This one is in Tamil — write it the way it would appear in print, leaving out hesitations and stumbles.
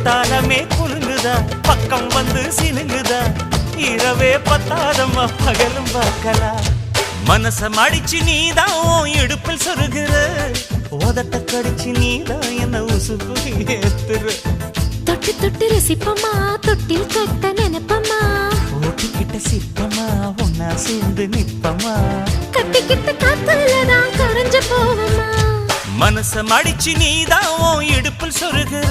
குத்தாலமே குலுங்குதா பக்கம் வந்து சினுங்குதா இரவே பத்தாதம்மா பகலும் பார்க்கலாம் மனச மடிச்சு நீதான் இடுப்பில் சொருகிற உதட்ட கடிச்சு நீதான் என்ன உசுப்பு ஏத்துற தொட்டு தொட்டு ரசிப்பமா தொட்டில் கட்ட நினைப்பமா ஓட்டிக்கிட்ட சிப்பமா ஒன்னா சேர்ந்து நிப்பமா கட்டிக்கிட்ட காத்துலதான் கரைஞ்சு போவமா மனச மடிச்சு நீதான் இடுப்பில் சொருகிற